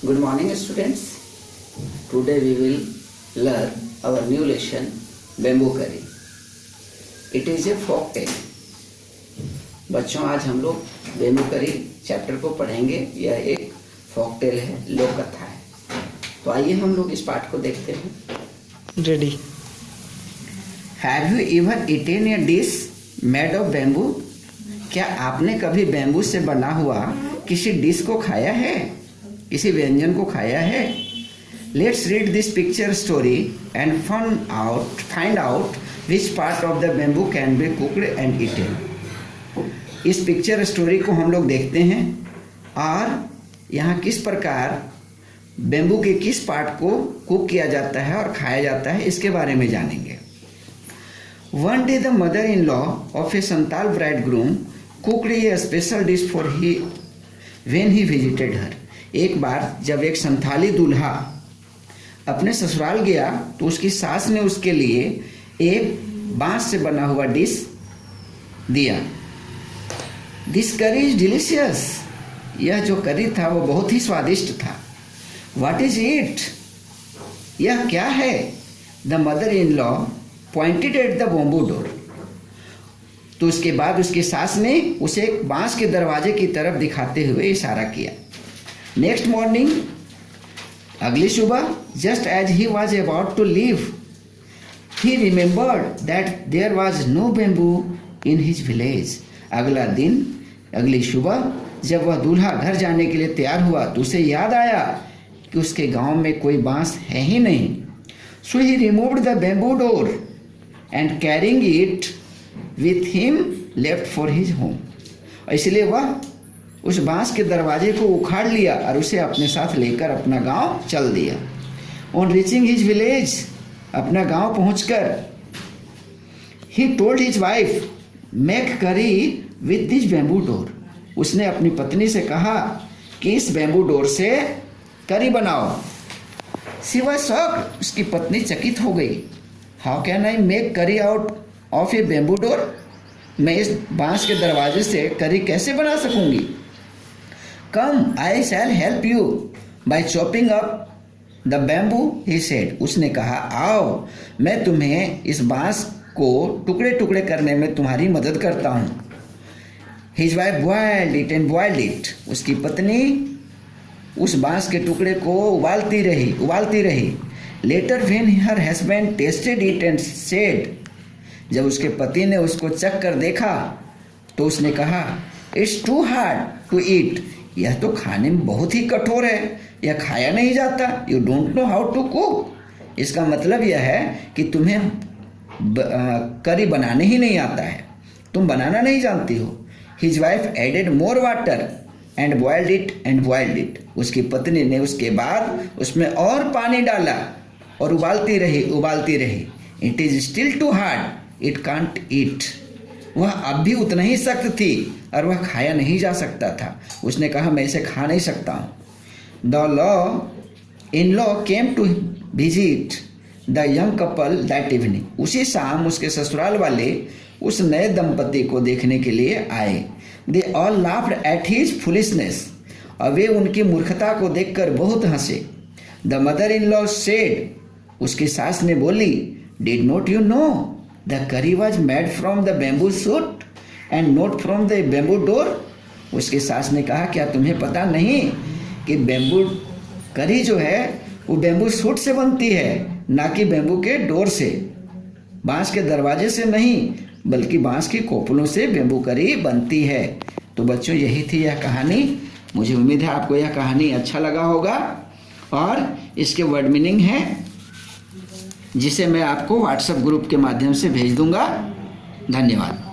Good morning, students. Today we will learn our new lesson, bamboo curry. It is a folk tale. बच्चों, आज हम लोग bamboo करी chapter को पढ़ेंगे। यह एक फोक टेल है, लोक कथा है। तो आइए हम लोग इस पाठ को देखते हैं। Ready. Have you ever eaten A dish made of bamboo? क्या आपने कभी बेम्बू से बना हुआ किसी डिश को खाया है, किसी व्यंजन को खाया है? Let's read this picture story and find out which part of the bamboo can be cooked and eaten. इस पिक्चर स्टोरी को हम लोग देखते हैं और यहाँ किस प्रकार बेम्बू के किस पार्ट को कुक किया जाता है और खाया जाता है, इसके बारे में जानेंगे। One day the mother-in-law of a Santal bridegroom cooked a special dish for him when he visited her. एक बार जब एक संथाली दूल्हा अपने ससुराल गया तो उसकी सास ने उसके लिए एक बांस से बना हुआ डिश दिया। दिस करी इज डिलीशियस। यह जो करी था वो बहुत ही स्वादिष्ट था। What is it? यह क्या है? The mother in law pointed at the bamboo door. तो उसके बाद उसकी सास ने उसे बांस के दरवाजे की तरफ दिखाते हुए इशारा किया। नेक्स्ट मॉर्निंग, अगली सुबह, just as he was about to leave, he remembered that there was no bamboo in his village. अगला दिन, अगली सुबह, जब वह दूल्हा घर जाने के लिए तैयार हुआ तो उसे याद आया कि उसके गांव में कोई बांस है ही नहीं। So he removed the bamboo door and carrying it with him left for his home. इसलिए वह उस बांस के दरवाजे को उखाड़ लिया और उसे अपने साथ लेकर अपना गांव चल दिया। ऑन रीचिंग हिज विलेज, अपना गांव पहुंचकर, he told his wife make करी विथ दिस बेम्बू डोर। उसने अपनी पत्नी से कहा कि इस बेम्बू डोर से करी बनाओ। She was shocked. उसकी पत्नी चकित हो गई। How can I make curry out of a bamboo door? मैं इस बांस के दरवाजे से करी कैसे बना सकूंगी? Come, I shall help you by chopping up the bamboo, he said. उसने कहा, आओ, मैं तुम्हें इस बांस को टुकड़े टुकड़े करने में तुम्हारी मदद करता हूँ। His wife boiled it and boiled it. उसकी पत्नी उस बांस के टुकड़े को उबालती रही। Letter when her husband tested it and said, जब उसके पति ने उसको चख कर देखा तो उसने कहा, it's too hard to eat. यह तो खाने में बहुत ही कठोर है, यह खाया नहीं जाता। You don't know how to cook. इसका मतलब यह है कि तुम्हें करी बनाने ही नहीं आता है, तुम बनाना नहीं जानती हो। His wife added more water and boiled it. उसकी पत्नी ने उसके बाद उसमें और पानी डाला और उबालती रही। It is still too hard, it can't eat. वह अब भी उतना ही सख्त थी और वह खाया नहीं जा सकता था। उसने कहा, मैं इसे खा नहीं सकता हूँ। The in law came to visit the young couple that evening. उसी शाम उसके ससुराल वाले उस नए दंपति को देखने के लिए आए। They all laughed at his foolishness. और वे उनकी मूर्खता को देखकर बहुत हंसे। The mother in law said, उसकी सास ने बोली, did not you know the करी was made from the bamboo shoot and not from the bamboo door? उसकी सास ने कहा, क्या तुम्हें पता नहीं कि बेम्बू करी जो है वो बेम्बू शूट से बनती है, ना कि बेम्बू के डोर से, बांस के दरवाजे से नहीं, बल्कि बांस की कोपलों से बेम्बू करी बनती है। तो बच्चों, यही थी यह कहानी। मुझे उम्मीद है आपको यह कहानी अच्छा लगा होगा और इसके वर्ड मीनिंग है जिसे मैं आपको व्हाट्सएप ग्रुप के माध्यम से भेज दूंगा। धन्यवाद।